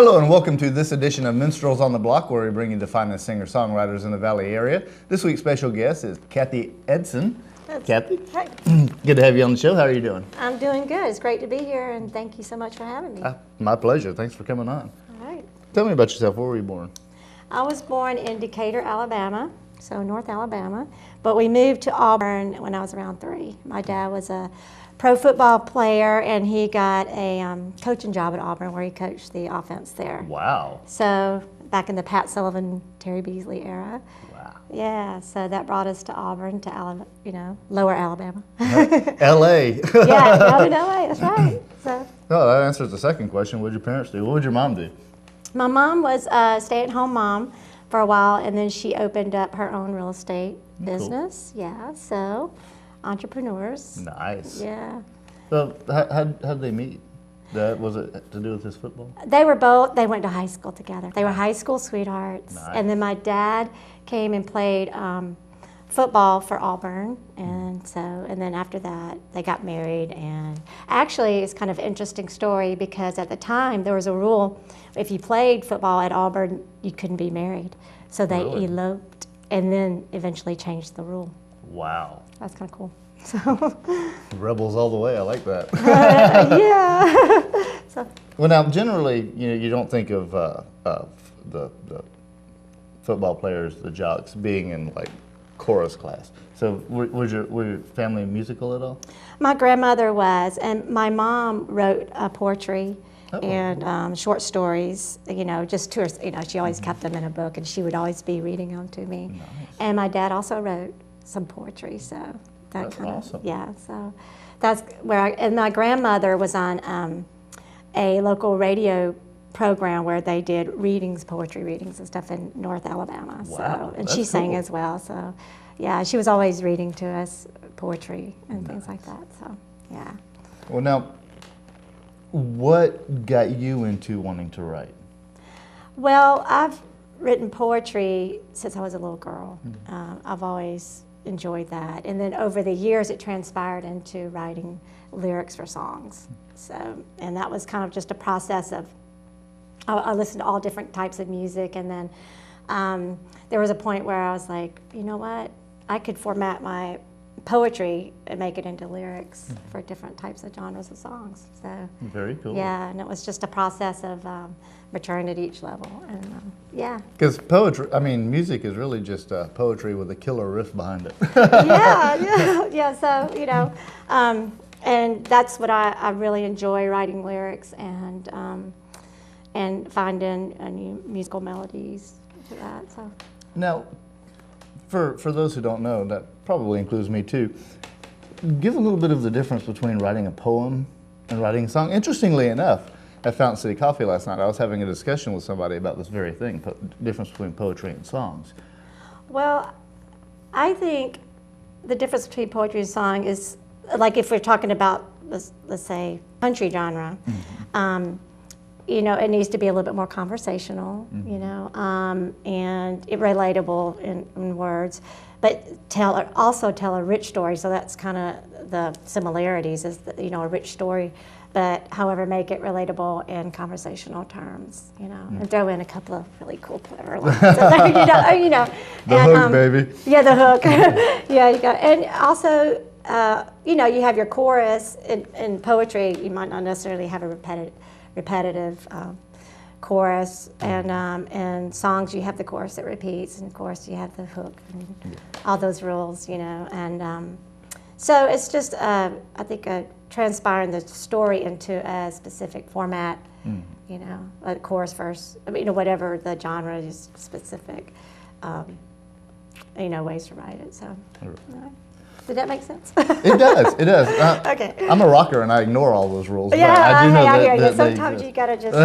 Hello and welcome to this edition of Minstrels on the Block, where we bring you the finest singer-songwriters in the Valley area. This week's special guest is Kathie Eidson. Kathie, hey. Good to have you on the show. How are you doing? I'm doing good. It's great to be here, and thank you so much for having me. My pleasure. Thanks for coming on. All right. Tell me about yourself. Where were you born? I was born in Decatur, Alabama, so North Alabama, but we moved to Auburn when I was around 3. My dad was a pro football player, and he got a coaching job at Auburn where he coached the offense there. Wow. So back in the Pat Sullivan, Terry Beasley era. Wow. Yeah, so that brought us to Auburn, to lower Alabama. L.A. Yeah, down in L.A., that's right. So. Oh, that answers the second question. What did your parents do? What would your mom do? My mom was a stay-at-home mom for a while, and then she opened up her own real estate business. Cool. Yeah, so entrepreneurs. Nice. Yeah. So how did they meet? Was it to do with his football? They went to high school together. They were high school sweethearts. Nice. And then my dad came and played football for Auburn, and then after that they got married. And actually it's kind of an interesting story, because at the time there was a rule, if you played football at Auburn you couldn't be married. So they eloped and then eventually changed the rule. Wow. That's kind of cool. So rebels all the way. I like that. Yeah. Well, now generally, you don't think of the football players, the jocks, being in like chorus class. So were your family musical at all? My grandmother was, and my mom wrote poetry. And short stories, just to her, she always kept them in a book, and she would always be reading them to me. Nice. And my dad also wrote some poetry, so that's awesome. Yeah, so that's where and my grandmother was on a local radio program where they did poetry readings and stuff in North Alabama. Wow, and she sang as well, so yeah, she was always reading to us poetry and things like that, so yeah. Well, now, what got you into wanting to write? Well, I've written poetry since I was a little girl. I've always enjoyed that. And then over the years it transpired into writing lyrics for songs. So, and that was kind of just a process of, I listened to all different types of music, and then there was a point where I was like, you know what, I could format my poetry and make it into lyrics for different types of genres of songs. So very cool. Yeah, and it was just a process of maturing at each level, and yeah. Because poetry, music is really just poetry with a killer riff behind it. Yeah. So and that's what I really enjoy, writing lyrics and finding new musical melodies to that. So now, for those who don't know, that probably includes me too, give a little bit of the difference between writing a poem and writing a song. Interestingly enough, at Fountain City Coffee last night, I was having a discussion with somebody about this very thing, difference between poetry and songs. Well, I think the difference between poetry and song is, like if we're talking about, let's say, country genre, it needs to be a little bit more conversational, and relatable in words, but also tell a rich story. So that's kind of the similarities, is a rich story, but however make it relatable in conversational terms, and throw in a couple of really cool clever lines. The hook, baby. Yeah, the hook. Yeah, you got, and also, you have your chorus in poetry. You might not necessarily have a repetitive chorus, and songs you have the chorus that repeats, and of course you have the hook, and all those rules, and so it's just I think transpiring the story into a specific format, a chorus, verse, whatever the genre is, specific, ways to write it. So. Did that make sense? It does. It does. Okay. I'm a rocker and I ignore all those rules. Yeah, I do know I hear you. that Sometimes you gotta just,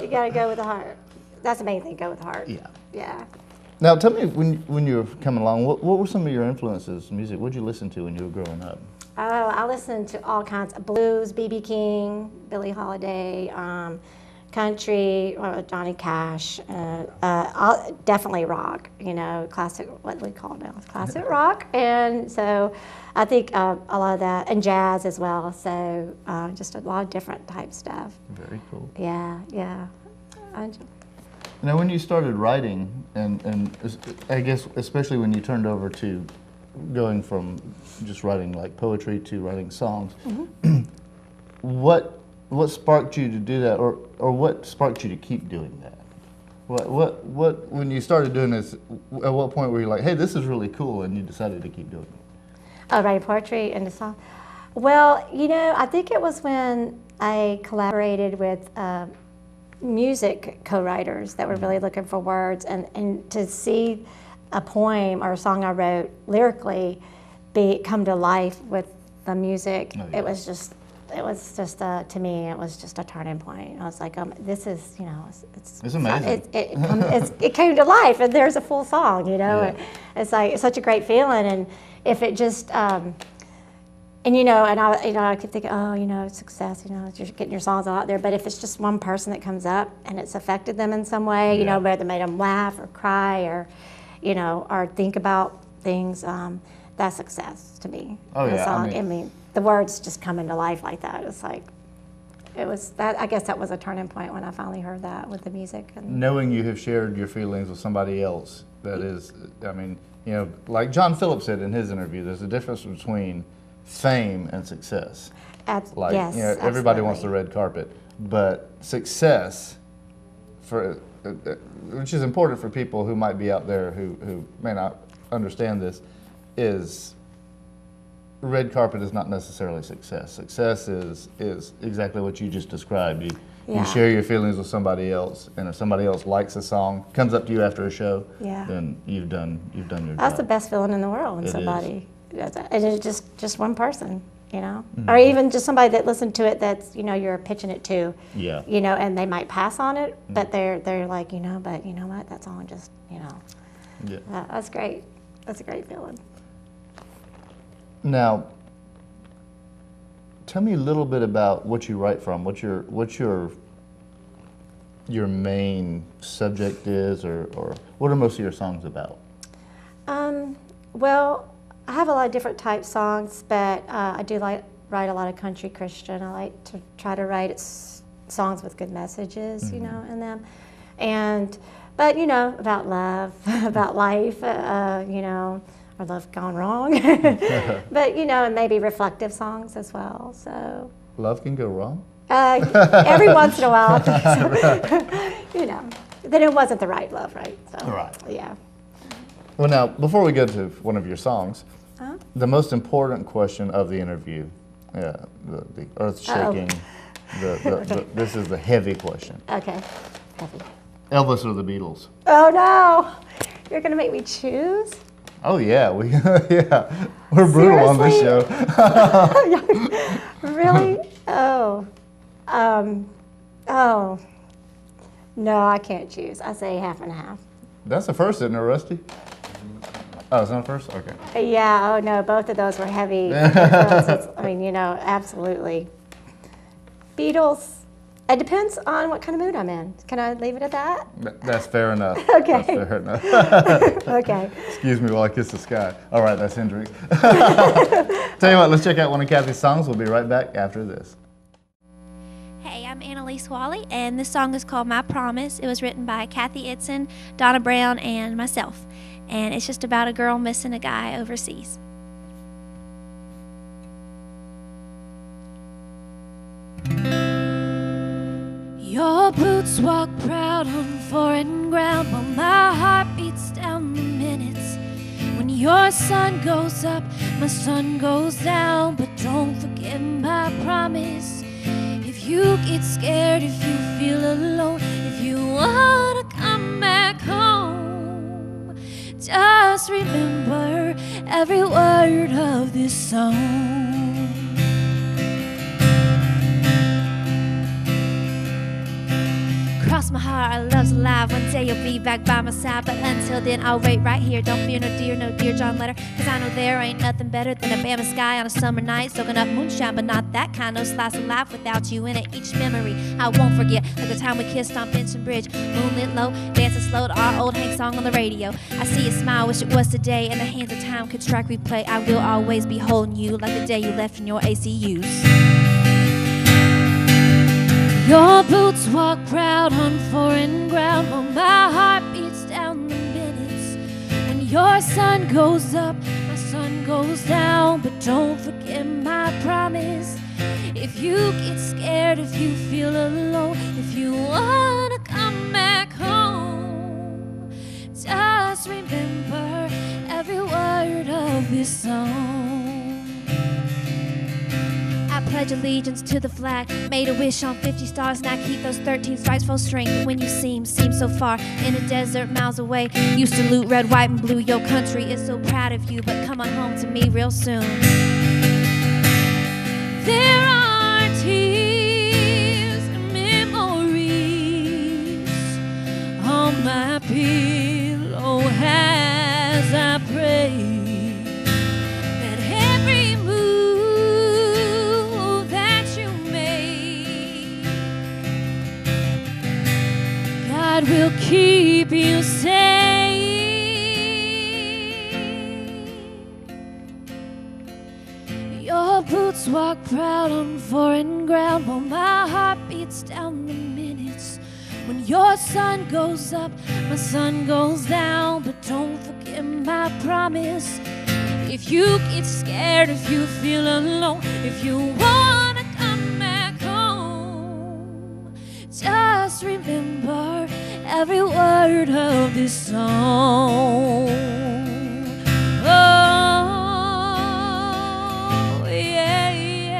you gotta go with the heart. That's the main thing. Go with the heart. Yeah. Yeah. Now, tell me, when you were coming along, what were some of your influences in music? What did you listen to when you were growing up? Oh, I listened to all kinds of blues, B.B. King, Billie Holiday, country, Johnny Cash, definitely rock, classic, what we call now, classic rock. And so I think a lot of that, and jazz as well. So just a lot of different type stuff. Very cool. Yeah, yeah. Now, when you started writing, and I guess especially when you turned over to going from just writing like poetry to writing songs, what sparked you to do that, or what sparked you to keep doing that? What when you started doing this, at what point were you like, hey, this is really cool, and you decided to keep doing it? Oh, writing poetry and the song. Well, you know, I think it was when I collaborated with music co-writers that were really looking for words, and to see a poem or a song I wrote lyrically come to life with the music. Oh, yeah. It was just to me, it was just a turning point. I was like, this is, you know, it's amazing. It came to life, and there's a full song, you know. Yeah. It's like, it's such a great feeling, and if it just, and you know, I keep thinking, oh, you know, success, you know, you're getting your songs out there, but if it's just one person that comes up and it's affected them in some way, you know, whether it made them laugh or cry or, you know, or think about things, that's success to me. Oh, yeah. I mean, the words just come into life like that. It's like, it was that. I guess that was a turning point when I finally heard that with the music. And knowing you have shared your feelings with somebody else, that is, I mean, you know, like John Phillips said in his interview, there's a difference between fame and success. Like, yes, you know, everybody wants the red carpet, but success, for which is important for people who might be out there who may not understand this, is red carpet is not necessarily success. Success is exactly what you just described. You share your feelings with somebody else, and if somebody else likes a song, comes up to you after a show, then you've done your job. That's the best feeling in the world when somebody, and it's just one person, you know, or even just somebody that listened to it that's, you know, you're pitching it to, you know, and they might pass on it, but they're like, you know, but you know what, that song just, you know, that's great. That's a great feeling. Now, tell me a little bit about what you write from. What's your main subject is, or what are most of your songs about? Well, I have a lot of different type songs, but I do write a lot of country Christian. I like to try to write songs with good messages, you know, in them, but you know, about love, about life, you know. Or love gone wrong, but you know, and maybe reflective songs as well. So love can go wrong. Every once in a while, you know, then it wasn't the right love, right? So, right. Yeah. Well, now before we go to one of your songs, the most important question of the interview, the earth-shaking, this is the heavy question. Okay. Heavy. Elvis or the Beatles? Oh no! You're gonna make me choose? Oh yeah, we're brutal on this show. Really? Oh, no, I can't choose. I say half and half. That's the first, isn't it, Rusty? Oh, it's not the first? Okay. Yeah. Oh no, both of those were heavy. I mean, you know, absolutely. Beatles. It depends on what kind of mood I'm in. Can I leave it at that? That's fair enough. Okay. That's fair enough. Okay. Excuse me while I kiss the sky. All right, that's Hendrix. Tell you what, let's check out one of Kathie's songs. We'll be right back after this. Hey, I'm Annelise Walley, and this song is called My Promise. It was written by Kathie Eidson, Donna Brown, and myself. And it's just about a girl missing a guy overseas. Your boots walk proud on foreign ground, while my heart beats down the minutes. When your sun goes up, my sun goes down. But don't forget my promise. If you get scared, if you feel alone, if you wanna come back home, just remember every word of this song. Cross my heart, our love's alive. One day you'll be back by my side, but until then I'll wait right here. Don't fear no dear John letter, cause I know there ain't nothing better than a Bama sky on a summer night, soaking up moonshine, but not that kind. No slice of life without you in it. Each memory I won't forget, like the time we kissed on Benson Bridge, moonlit low, dancing slow to our old Hank song on the radio. I see you smile, wish it was today, and the hands of time could strike replay. I will always be holding you like the day you left in your ACUs. Your boots boots walk proud on foreign ground, while my heart beats down the minutes. When your sun goes up, my sun goes down. But don't forget my promise. If you get scared, if you feel alone, if you wanna come back home, just remember every word of this song. I pledge allegiance to the flag, made a wish on 50 stars, and I keep those 13 stripes full strength. But when you seem so far in a desert miles away, used to loot red, white, and blue. Your country is so proud of you, but come on home to me real soon. There are tears and memories on my pillow as I pray that every move that you make, God will keep you safe. Your boots walk proud on foreign ground, while my heart beats down the minutes. When your sun goes up, my sun goes down. But don't forget my promise. If you get scared, if you feel alone, if you wanna come back home, just remember every word of this song. Oh, yeah, yeah.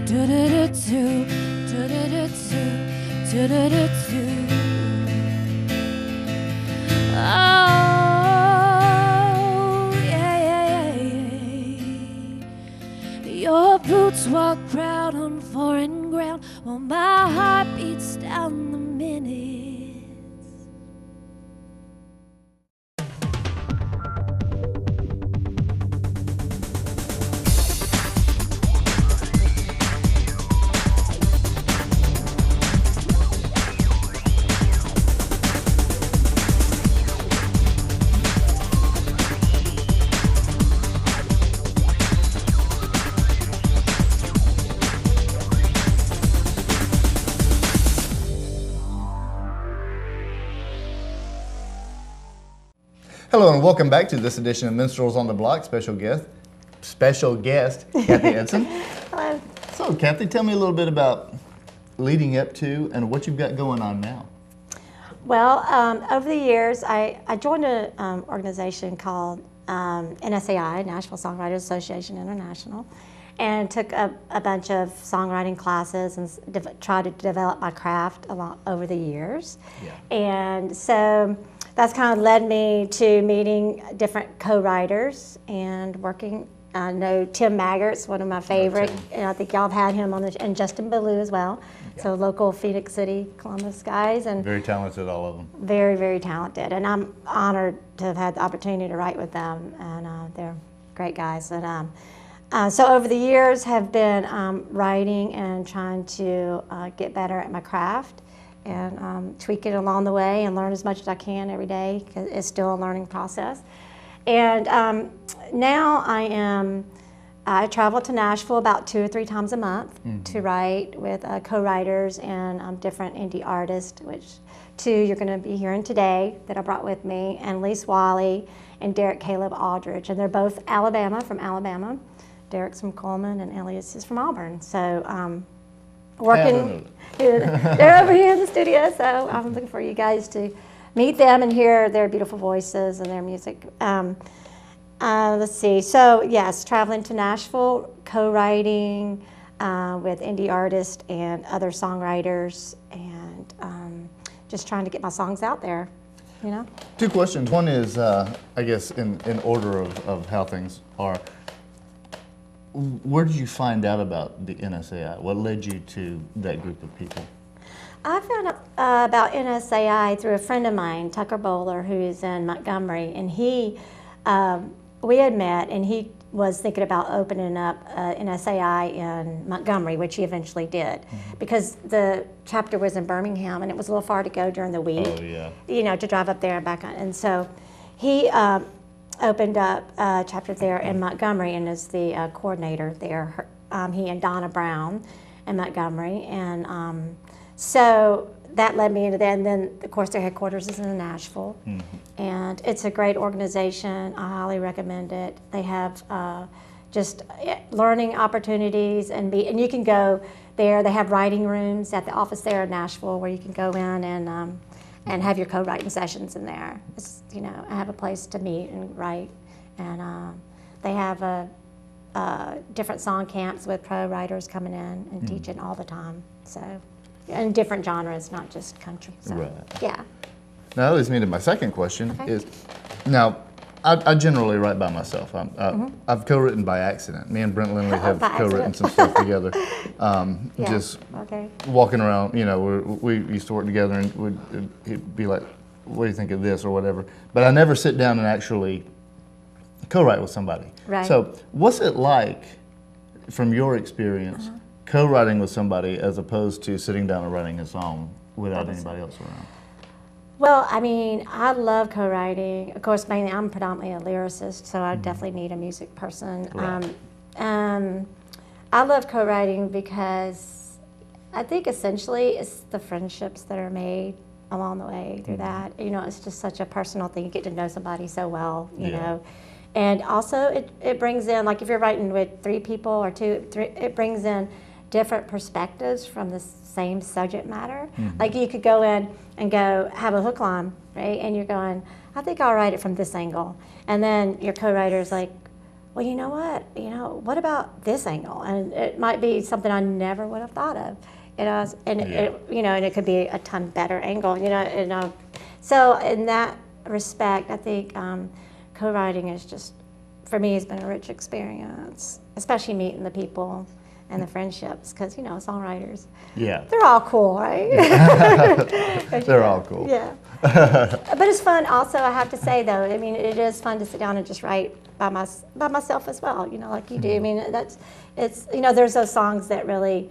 Do-do-do-do, do-do-do-do, do-do-do-do. Oh, yeah. Your boots walk proud on foreign ground, while my heart beats down the minutes. Hello and welcome back to this edition of Minstrels on the Block. Special guest, Kathie Eidson. Hello. So, Kathie, tell me a little bit about leading up to and what you've got going on now. Well, over the years, I joined an organization called NSAI, Nashville Songwriters Association International, and took a bunch of songwriting classes and tried to develop my craft over the years. Yeah. And so that's kind of led me to meeting different co-writers and working. I know Tim Maggart's one of my favorite, and I think y'all have had him on and Justin Ballou as well. Yeah. So local Phoenix City, Columbus guys, and very talented, all of them. Very, very talented, and I'm honored to have had the opportunity to write with them, and they're great guys. And so over the years, have been writing and trying to get better at my craft, and tweak it along the way and learn as much as I can every day, because it's still a learning process. And now I travel to Nashville about 2 or 3 times a month to write with co-writers and different indie artists, which 2 you're going to be hearing today that I brought with me, Annelise Walley and Derek Caleb Alldredge. And they're both from Alabama. Derek's from Coleman and Annelise is from Auburn. So working, they're over here in the studio, so I'm looking for you guys to meet them and hear their beautiful voices and their music. Let's see, so yes, traveling to Nashville, co-writing with indie artists and other songwriters, and just trying to get my songs out there, you know? 2 questions. One is, I guess, in order of how things are. Where did you find out about the NSAI? What led you to that group of people? I found out about NSAI through a friend of mine, Tucker Bowler, who is in Montgomery, and we had met, and he was thinking about opening up NSAI in Montgomery, which he eventually did, because the chapter was in Birmingham, and it was a little far to go during the week, you know, to drive up there and back on. And so he opened up a chapter there in Montgomery and is the coordinator there. he and Donna Brown in Montgomery, and so that led me into that. And then, of course, their headquarters is in Nashville, and it's a great organization. I highly recommend it. They have just learning opportunities, and you can go there. They have writing rooms at the office there in Nashville where you can go in and have your co-writing sessions in there. It's, have a place to meet and write, and they have different song camps with pro writers coming in and teaching all the time. So, in different genres, not just country. So, right. Yeah. Now that leads me to my second question. Okay. Now, I generally write by myself. I've co-written by accident. Me and Brent Lindley have co-written some stuff together. Just walking around, we used to work together, and he'd be like, what do you think of this or whatever. But I never sit down and actually co-write with somebody. Right. So what's it like, from your experience, co-writing with somebody as opposed to sitting down and writing a song without anybody else around? Well, I mean, I love co-writing. Of course, mainly I'm predominantly a lyricist, so I definitely need a music person. Right. I love co-writing because I think essentially it's the friendships that are made along the way through that. It's just such a personal thing. You get to know somebody so well, you know. And also it brings in, like if you're writing with 3 people or 2, it brings in different perspectives from the same subject matter. Like you could go in and have a hook line, right? And you're going, I think I'll write it from this angle. And then your co-writer's like, well, you know what? What about this angle? And it might be something I never would have thought of. And it could be a ton better angle, So in that respect, I think co-writing is just, for me, has been a rich experience, especially meeting the people and the friendships, because songwriters, they're all cool, right? They're all cool. Yeah. But it's fun also, I have to say, though. I mean, it is fun to sit down and just write by myself as well, like you do. I mean, there's those songs that really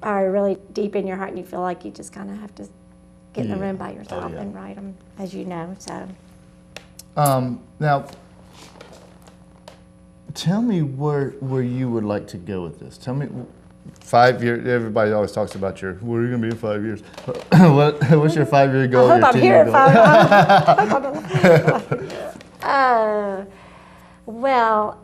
are really deep in your heart, and you feel like you just kind of have to get in the room by yourself and write them, as you know. So. Now, tell me where you would like to go with this. Tell me, 5 years. Everybody always talks about where are you going to be in 5 years? What's your 5-year goal? I hope I'm here in 5 years. Well,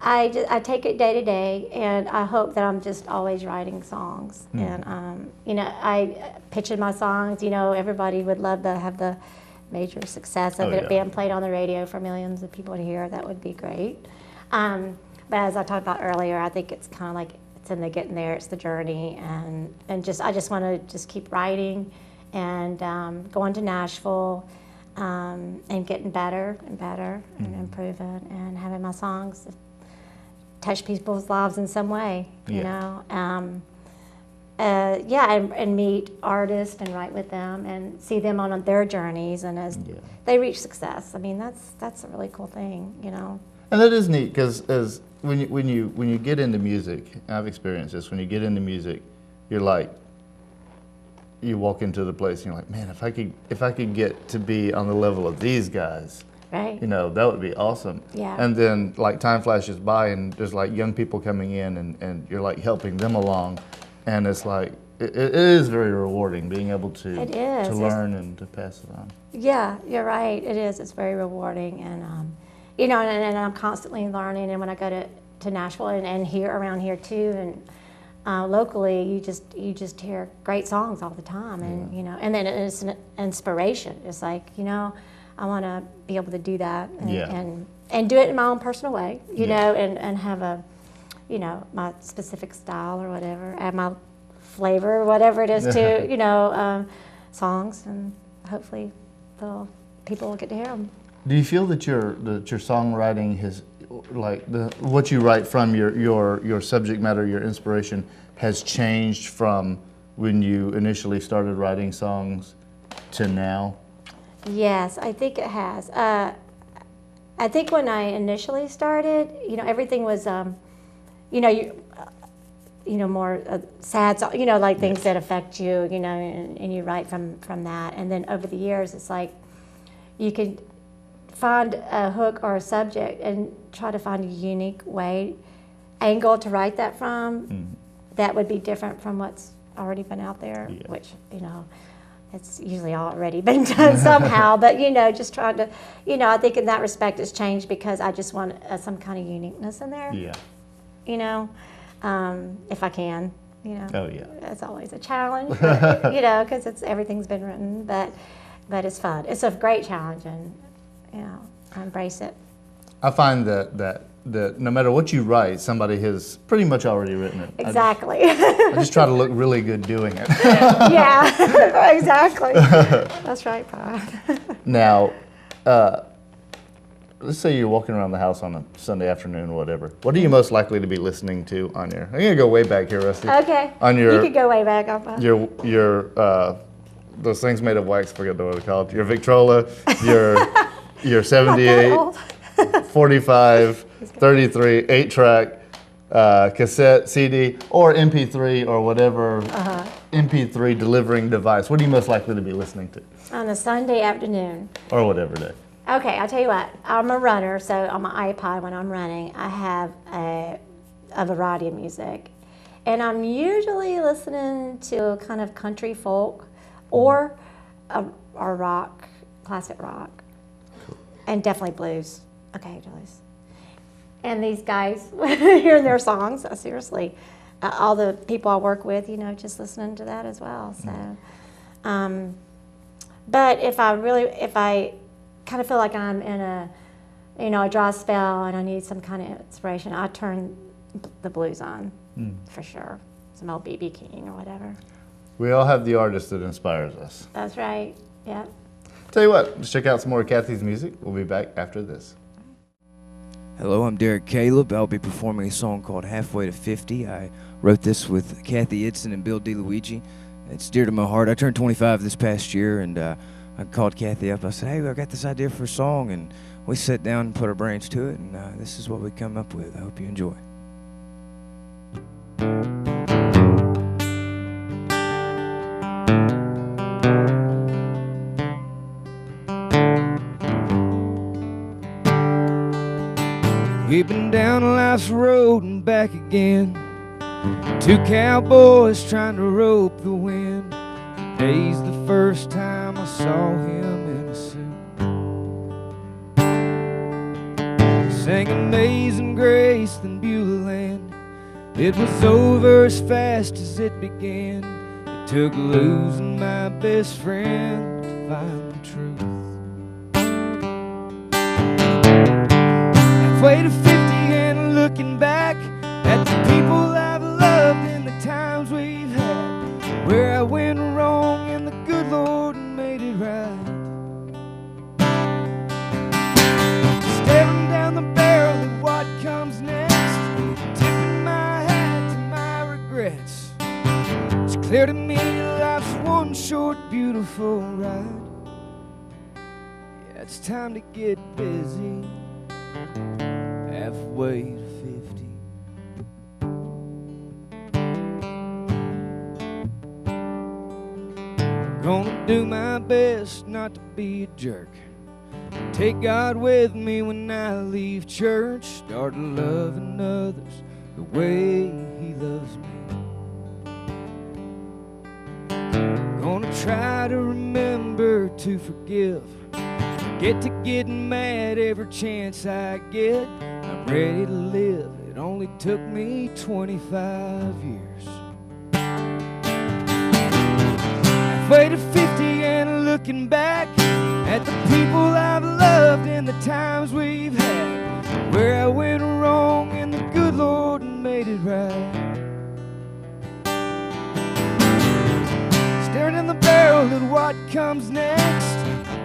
I take it day to day, and I hope that I'm just always writing songs. And I pitching my songs. Everybody would love to have the major success of it being played on the radio for millions of people to hear. That would be great. But as I talked about earlier, I think it's kind of like it's in the getting there. It's the journey, and I just want to just keep writing and going to Nashville and getting better and better and improving and having my songs touch people's lives in some way. And meet artists and write with them and see them on their journeys, and as they reach success. I mean, that's a really cool thing, And that is neat, because when you get into music, I've experienced this. When you get into music, you're like, you walk into the place and you're like, man, if I could get to be on the level of these guys, right? That would be awesome. Yeah. And then like time flashes by, and there's like young people coming in, and you're like helping them along. And it's like, it is very rewarding being able to learn and to pass it on. Yeah, you're right. It is. It's very rewarding. And, and I'm constantly learning. And when I go to Nashville and here around here too, and locally, you just hear great songs all the time. And, and then it's an inspiration. It's like, I want to be able to do that and do it in my own personal way, and have a, my specific style or whatever, add my flavor or whatever it is to, songs, and hopefully people will get to hear them. Do you feel that your songwriting has, like what you write from your subject matter, your inspiration, has changed from when you initially started writing songs to now? Yes, I think it has. I think when I initially started, everything was, more sad, like things that affect you, and you write from that. And then over the years, it's like you could find a hook or a subject and try to find a unique way angle to write that from, that would be different from what's already been out there, which, you know, it's usually already been done somehow. But, you know, just trying to, you know, I think in that respect it's changed because I just want some kind of uniqueness in there. Yeah. You know, if I can, you know. Oh, yeah. It's always a challenge, but, you know, because everything's been written, but it's fun. It's a great challenge, and, you know, I embrace it. I find that no matter what you write, somebody has pretty much already written it. Exactly. I just try to look really good doing it. Yeah, exactly. That's right, Brian. Now, let's say you're walking around the house on a Sunday afternoon or whatever. What are you most likely to be listening to on your? I'm gonna go way back here, Rusty. Okay. On your, you could go way back. Your those things made of wax. Forget what they're called. Your Victrola, your 78, 45, 33, 8-track, cassette, CD, or MP3 or whatever MP3 delivering device. What are you most likely to be listening to? On a Sunday afternoon. Or whatever day. Okay, I'll tell you what. I'm a runner, so on my iPod when I'm running, I have a variety of music. And I'm usually listening to kind of country folk or rock, classic rock, and definitely blues. Okay, blues. And these guys, hearing their songs, seriously, all the people I work with, you know, just listening to that as well. So, but if I kind of feel like I'm in a dry spell and I need some kind of inspiration, I turn the blues on for sure. Some old B.B. King or whatever. We all have the artist that inspires us. That's right. Yeah. Tell you what, let's check out some more of Kathie's music. We'll be back after this. Hello, I'm Derek Caleb. I'll be performing a song called Halfway to 50. I wrote this with Kathie Eidson and Bill DeLuigi. It's dear to my heart. I turned 25 this past year, and I called Kathie up. I said, hey, I got this idea for a song, and we sat down and put our brains to it, and this is what we come up with. I hope you enjoy. We've been down life's road and back again. Two cowboys trying to rope the wind. Today's the first time I saw him in a suit. Sang Amazing Grace, then Beulah Land. It was over as fast as it began. It took losing my best friend to find the truth. Halfway to 50 and looking back at the people I've loved and the times we've had, where I went wrong and the good Lord made it right. Staring down the barrel of what comes next, tipping my hat to my regrets. It's clear to me life's one short, beautiful ride. Yeah, it's time to get busy. Halfway to 50. Gonna do my best not to be a jerk. Take God with me when I leave church. Start loving others the way He loves me. Gonna try to remember to forgive. Get to getting mad every chance I get. I'm ready to live. It only took me 25 years. Halfway to 50 and looking back at the people I've loved and the times we've had, where I went wrong and the good Lord made it right. Staring in the barrel at what comes next,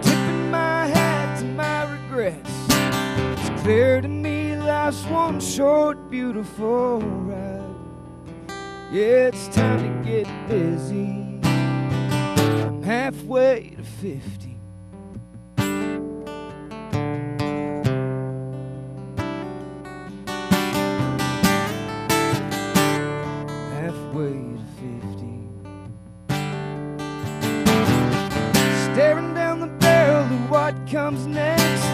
tipping my hat to my regrets. It's clear to me life's one short, beautiful ride. Yeah, it's time to get busy. I'm halfway to 50. Halfway to 50. Staring down the barrel of what comes next,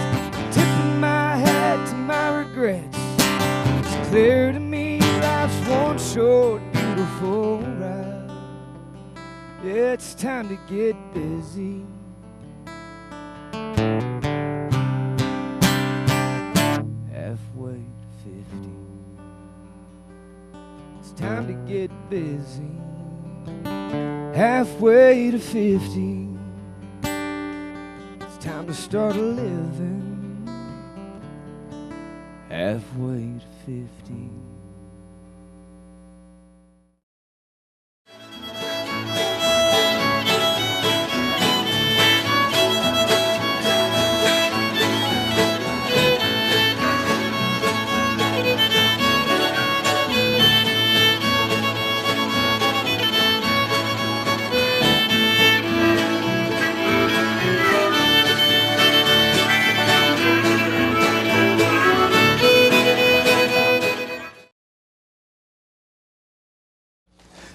tipping my hat to my regrets. It's clear to me short, beautiful ride. Yeah, it's time to get busy. Halfway to 50. It's time to get busy. Halfway to 50. It's time to start living. Halfway to 50.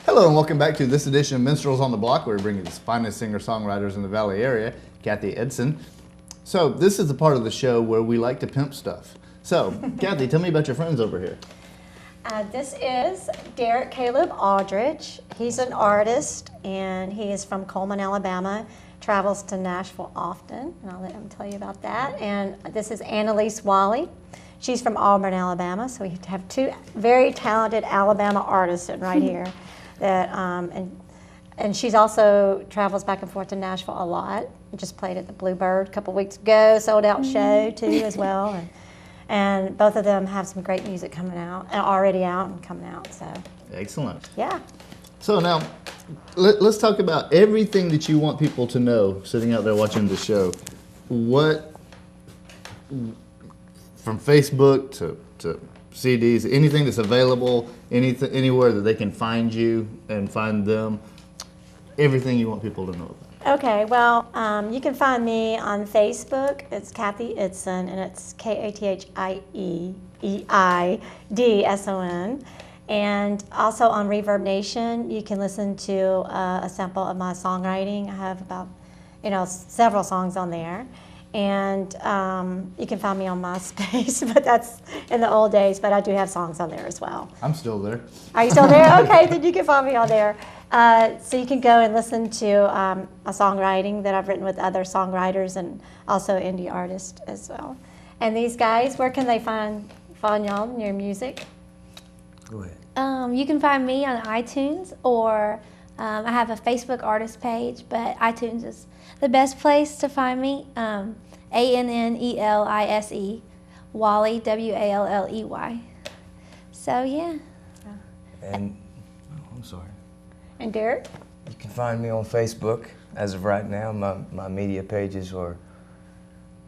Hello and welcome back to this edition of Minstrels on the Block, where we bring you the finest singer-songwriters in the Valley area, Kathie Eidson. So this is the part of the show where we like to pimp stuff. So, Kathie, tell me about your friends over here. This is Derek Caleb Alldredge. He's an artist, and he is from Coleman, Alabama. Travels to Nashville often, and I'll let him tell you about that. And this is Annelise Walley. She's from Auburn, Alabama, so we have two very talented Alabama artists sitting right here. That and she's also travels back and forth to Nashville a lot. Just played at the Bluebird a couple weeks ago, sold out show too as well. And both of them have some great music coming out, and already out and coming out. So Excellent. yeah. So now, let's talk about everything that you want people to know sitting out there watching the show. What, from Facebook to CDs, anything that's available, anywhere that they can find you and find them, everything you want people to know about. Okay, well, you can find me on Facebook. It's Kathie Eidson, and it's KathieEidson. And also on Reverb Nation, you can listen to a sample of my songwriting. I have about, several songs on there. And you can find me on MySpace, but that's in the old days, but I do have songs on there as well. I'm still there. Are you still there? Okay, then you can find me on there. So you can go and listen to a songwriting that I've written with other songwriters and also indie artists as well. And these guys, where can they find y'all and your music? Go ahead. You can find me on iTunes, or I have a Facebook artist page, but iTunes is the best place to find me. Annelise Walley, Walley. So yeah. And I'm sorry. And Derek? You can find me on Facebook. As of right now, my media pages are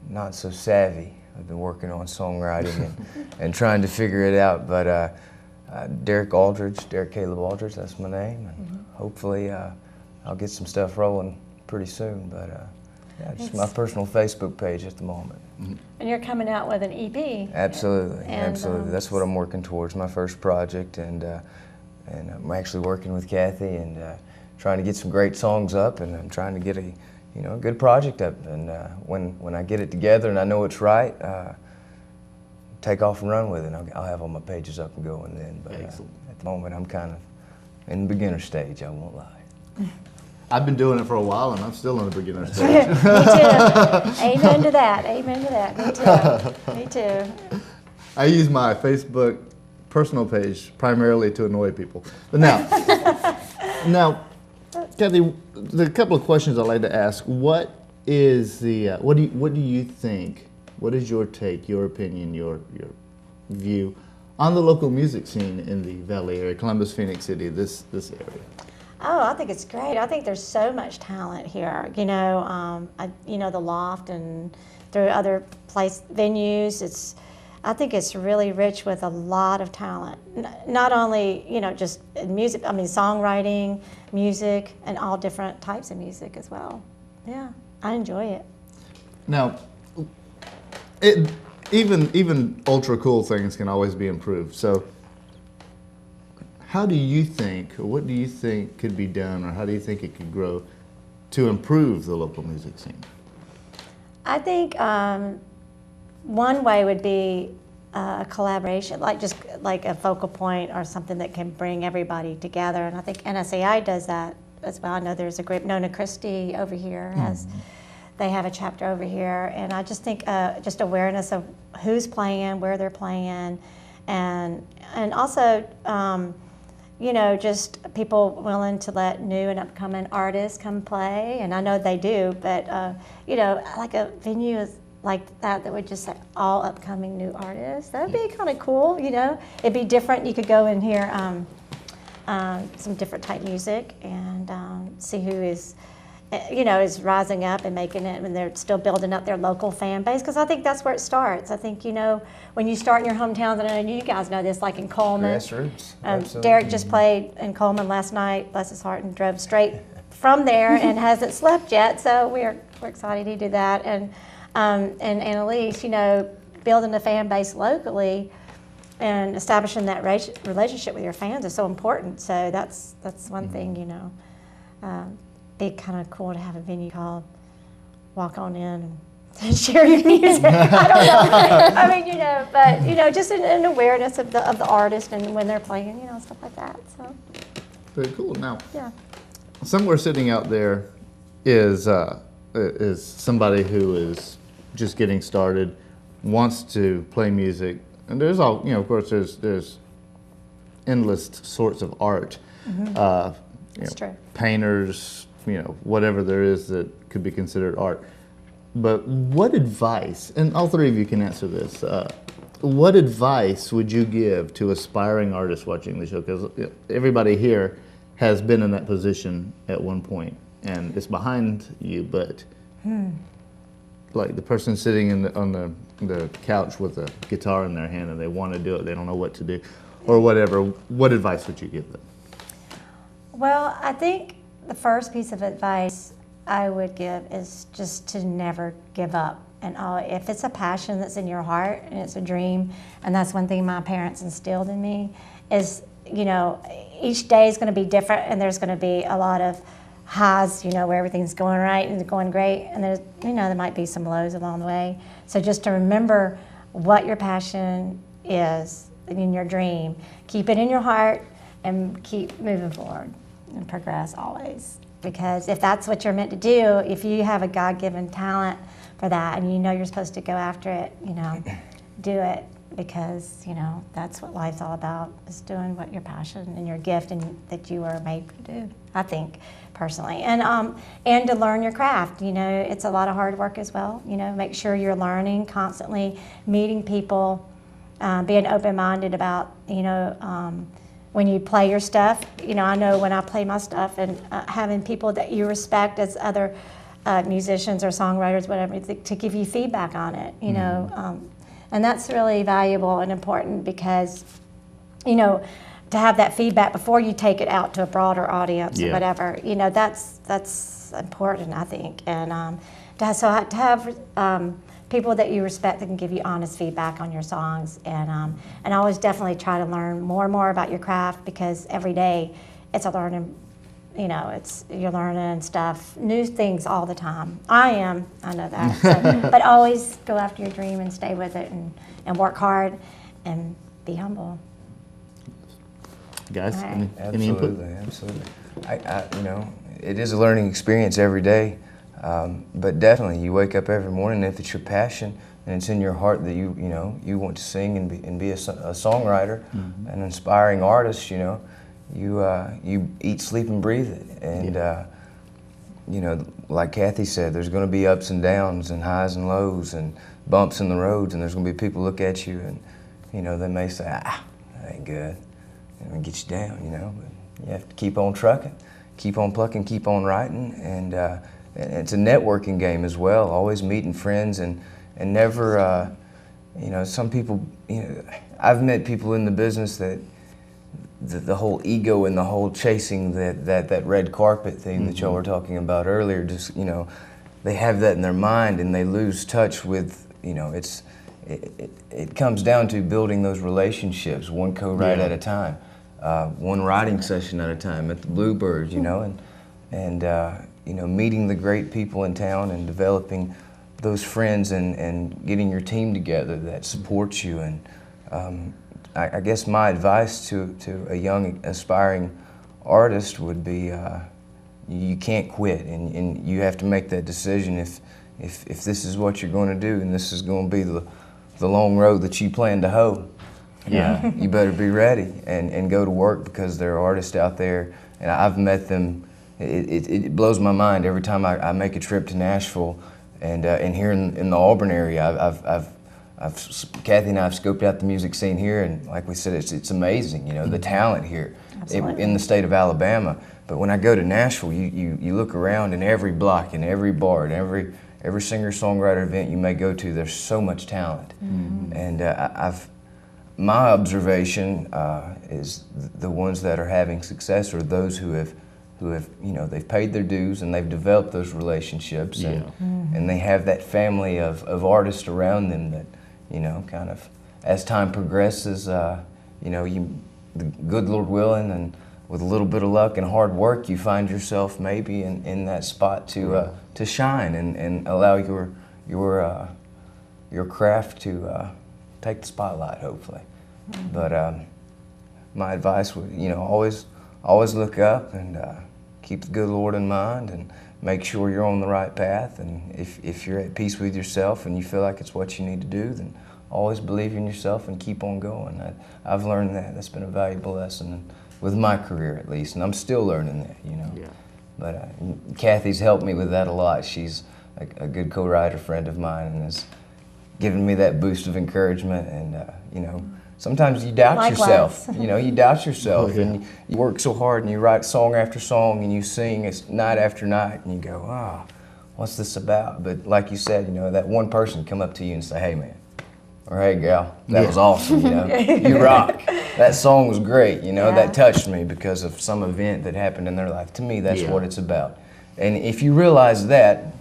not so savvy. I've been working on songwriting and trying to figure it out. But Derek Caleb Alldredge, that's my name. And hopefully I'll get some stuff rolling pretty soon. But yeah, just my personal Facebook page at the moment. And you're coming out with an EP. Absolutely, And, absolutely. That's what I'm working towards, my first project. And I'm actually working with Kathie and trying to get some great songs up, and I'm trying to get a good project up. And when I get it together and I know it's right, take off and run with it. I'll have all my pages up and going then. But at the moment, I'm kind of in the beginner stage, I won't lie. I've been doing it for a while, and I'm still in the beginner stage. Me too. Amen to that. Amen to that. Me too. Me too. I use my Facebook personal page primarily to annoy people. But now, Kathie, the couple of questions I'd like to ask. What is the what do you think? What is your take, your opinion, your view on the local music scene in the Valley area, Columbus, Phoenix City, this area? Oh, I think it's great. I think there's so much talent here. The Loft and through other venues. I think it's really rich with a lot of talent. Not only just music. I mean, songwriting, music, and all different types of music as well. Yeah, I enjoy it. Now, even ultra cool things can always be improved. So, how do you think, or what do you think could be done, or how do you think it could grow to improve the local music scene? I think one way would be a collaboration, like just like a focal point or something that can bring everybody together. And I think NSAI does that as well. I know there's a group, Nona Christie over here has, they have a chapter over here. And I just think just awareness of who's playing, where they're playing, and also, you know, just people willing to let new and upcoming artists come play. And I know they do, but, you know, like a venue is like that would just say all upcoming new artists. That'd be kind of cool, you know. It'd be different. You could go and hear some different type music and see who is, you know, is rising up and making it, and they're still building up their local fan base, because I think that's where it starts. I think, you know, when you start in your hometowns, and I know you guys know this, like in Coleman. Grassroots. Derek just played in Coleman last night, bless his heart, and drove straight from there and hasn't slept yet, so we're excited to do that. And Annelise, you know, building a fan base locally and establishing that relationship with your fans is so important. So that's one thing, you know. Be kind of cool to have a venue called Walk On In and share your music. I don't know. I mean, you know, but, you know, just an awareness of the artist and when they're playing, you know, stuff like that. So Very cool. Now, yeah. somewhere sitting out there is somebody who is just getting started, wants to play music, and there's all, you know, of course, there's endless sorts of art. That's true. Painters, you know, whatever there is that could be considered art. But what advice, and all three of you can answer this, what advice would you give to aspiring artists watching the show? Because everybody here has been in that position at one point, and it's behind you, but like the person sitting on the couch with a guitar in their hand and they want to do it, they don't know what to do, or whatever, what advice would you give them? Well, I think the first piece of advice I would give is just to never give up. And if it's a passion that's in your heart and it's a dream, and that's one thing my parents instilled in me, is, you know, each day is going to be different, and there's going to be a lot of highs, you know, where everything's going right and going great, and there's, you know, there might be some lows along the way. So just to remember what your passion is in your dream, keep it in your heart, and keep moving forward and progress always. Because if that's what you're meant to do, if you have a God-given talent for that and you know you're supposed to go after it, you know, do it, because, you know, that's what life's all about, is doing what your passion and your gift and that you are made to do, I think, personally. And to learn your craft, you know, it's a lot of hard work as well. You know, make sure you're learning constantly, meeting people, being open-minded about, you know, when you play your stuff. You know, I know when I play my stuff, and having people that you respect as other musicians or songwriters, whatever, to give you feedback on it, you know. And that's really valuable and important, because, you know, to have that feedback before you take it out to a broader audience or whatever, you know, that's important, I think. And to have people that you respect that can give you honest feedback on your songs, and always definitely try to learn more and more about your craft, because every day it's a learning, you know, you're learning stuff, new things all the time. I know that. So, but always go after your dream and stay with it, and work hard and be humble. Guys, Right. any input? Absolutely. I, you know, it is a learning experience every day. But definitely, you wake up every morning, and if it's your passion and it's in your heart that you know, you want to sing and be a songwriter, an inspiring artist, you know, you eat, sleep, and breathe it. And you know, like Kathie said, there's going to be ups and downs and highs and lows and bumps in the roads, and there's going to be people look at you and, you know, they may say, that ain't good, and get you down, you know. But you have to keep on trucking, keep on plucking, keep on writing, and it's a networking game as well, always meeting friends, and never, you know, some people, you know, I've met people in the business that the whole ego and the whole chasing that red carpet thing that y'all were talking about earlier, just, you know, they have that in their mind and they lose touch with, you know, it comes down to building those relationships, one co-write at a time, one writing session at a time at the Bluebird, you know, and you know, meeting the great people in town and developing those friends and getting your team together that supports you, and I guess my advice to a young aspiring artist would be you can't quit, and you have to make that decision if this is what you're going to do and this is going to be the long road that you plan to hoe. You better be ready and go to work, because there are artists out there, and I've met them. It blows my mind every time I make a trip to Nashville, and here in the Auburn area, Kathie and I have scoped out the music scene here, and like we said, it's amazing, you know, the talent here in the state of Alabama. But when I go to Nashville, you look around, in every block, in every bar, and every singer-songwriter event you may go to, there's so much talent. And my observation is the ones that are having success are those who have, you know, they've paid their dues and they've developed those relationships, and they have that family of artists around them that, you know, kind of, as time progresses, you know, the good Lord willing, and with a little bit of luck and hard work, you find yourself maybe in that spot to shine and allow your craft to take the spotlight, hopefully. But my advice would, you know, always look up and keep the good Lord in mind, and make sure you're on the right path. And if you're at peace with yourself and you feel like it's what you need to do, then always believe in yourself and keep on going. I've learned that. That's been a valuable lesson with my career, at least, and I'm still learning that, you know. But Kathie's helped me with that a lot. She's a good co-writer friend of mine, and has given me that boost of encouragement. And you know, sometimes you doubt yourself. You know, you doubt yourself, and you work so hard, and you write song after song, and you sing night after night, and you go, "Ah, what's this about?" But like you said, you know, that one person come up to you and say, "Hey, man," or "Hey, gal, that was awesome. You know, you rock. That song was great. You know, that touched me because of some event that happened in their life." To me, that's what it's about. And if you realize that,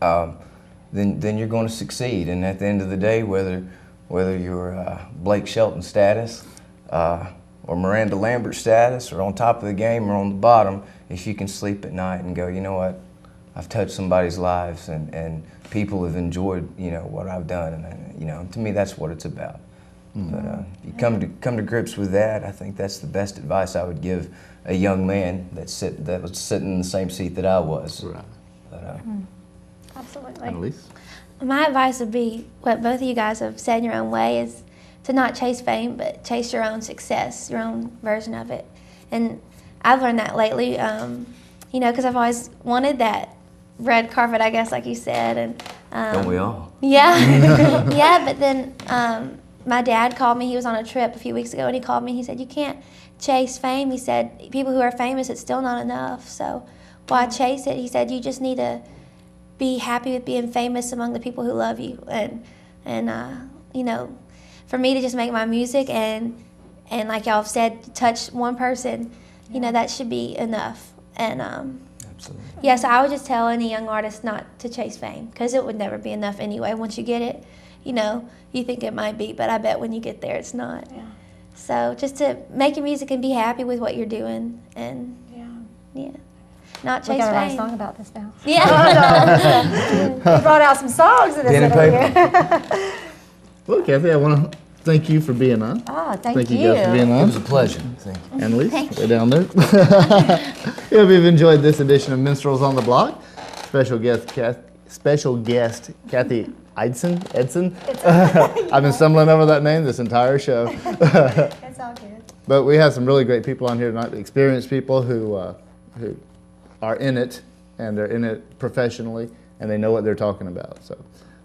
then you're going to succeed. And at the end of the day, whether you're Blake Shelton status, or Miranda Lambert status, or on top of the game or on the bottom, if you can sleep at night and go, you know what, I've touched somebody's lives, and people have enjoyed, you know, what I've done, and you know, to me, that's what it's about. But you come to grips with that. I think that's the best advice I would give a young man that was sitting in the same seat that I was. Right. But, Absolutely. Annelise? My advice would be what both of you guys have said in your own way, is to not chase fame, but chase your own success, your own version of it. And I've learned that lately, you know, because I've always wanted that red carpet, I guess, like you said. And don't we all? Yeah. Yeah, but then my dad called me. He was on a trip a few weeks ago, and he called me. He said, "You can't chase fame." He said, "People who are famous, it's still not enough. So why chase it?" He said, "You just need to be happy with being famous among the people who love you." And you know, for me to just make my music and like y'all have said, touch one person, you know, that should be enough. And Absolutely. yeah, so I would just tell any young artist not to chase fame, because it would never be enough anyway. Once you get it, you know, you think it might be, but I bet when you get there, it's not. Yeah. So just to make your music and be happy with what you're doing, and not chase We gotta write a fame. song about this now. Yeah. You brought out some songs in this Pen and interview. Well, Kathie, I want to thank you for being on. Oh, Thank you guys for being It on. was a pleasure. Thank you. Annelise, Thank way down there. If you've enjoyed this edition of Minstrels on the Block, special guest Kathie Eidson. I've been stumbling over that name this entire show. It's all good. But we have some really great people on here tonight, experienced people who are in it, and they're in it professionally, and they know what they're talking about. So,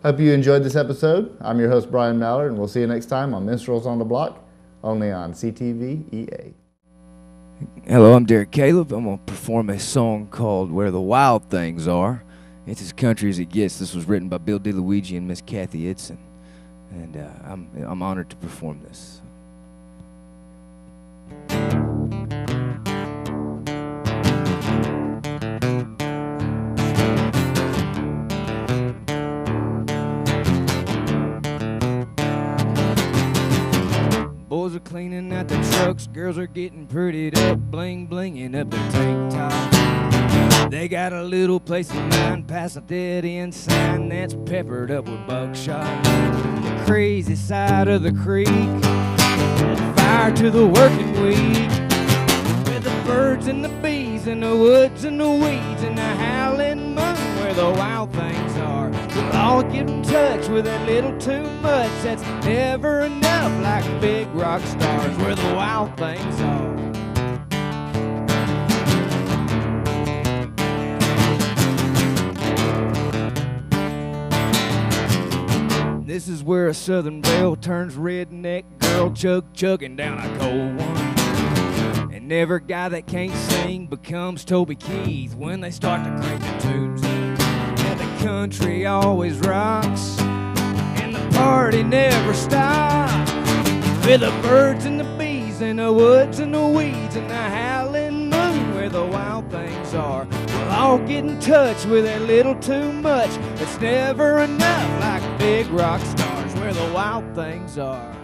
hope you enjoyed this episode. I'm your host, Brian Mallard, and we'll see you next time on Minstrels on the Block, only on CTV EA. Hello, I'm Derek Caleb. I'm going to perform a song called Where the Wild Things Are. It's as country as it gets. This was written by Bill DeLuigi and Miss Kathie Eidson, and I'm honored to perform this. Boys are cleaning out the trucks, girls are getting prettied up, bling blinging up their tank tops. They got a little place in mind, past a dead end sign that's peppered up with buckshot. crazy side of the creek, set fire to the working week. With the birds and the bees and the woods and the weeds and the howling moon where the wild things are. We'll all get in touch with a little too much. That's never enough, like big rock stars where the wild things are. This is where a southern belle turns redneck girl chugging down a cold one. And every guy that can't sing becomes Toby Keith when they start to crank the tunes. Yeah, the country always rocks and the party never stops. With the birds and the bees and the woods and the weeds and the howling moon where the wild things are. We'll all get in touch with a little too much. It's never enough, like big rock stars where the wild things are.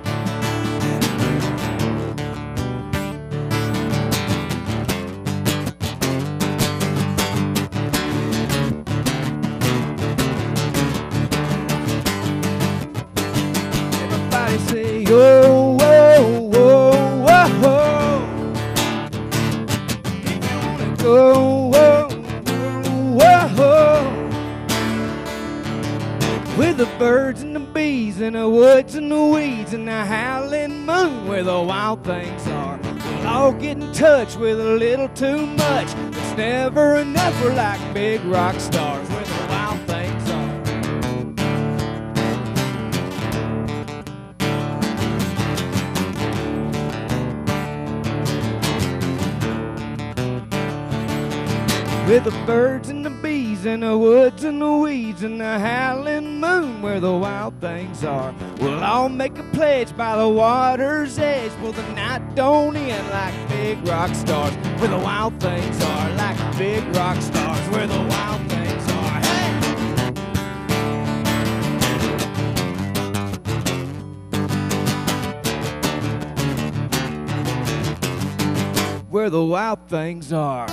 Everybody say, oh, whoa, whoa, whoa. If you wanna go, whoa, whoa, whoa. With the birds and the bees and the woods and the weeds and the howling moon where the wild things are. We'll all get in touch with a little too much. It's never enough, we're like big rock stars where the wild things are. With the birds and the bees and the woods and the weeds and the howling moon where the wild things are. We'll all make a pledge by the water's edge. Well, the night don't end like big rock stars where the wild things are. Like big rock stars where the wild things are. Hey! Where the wild things are.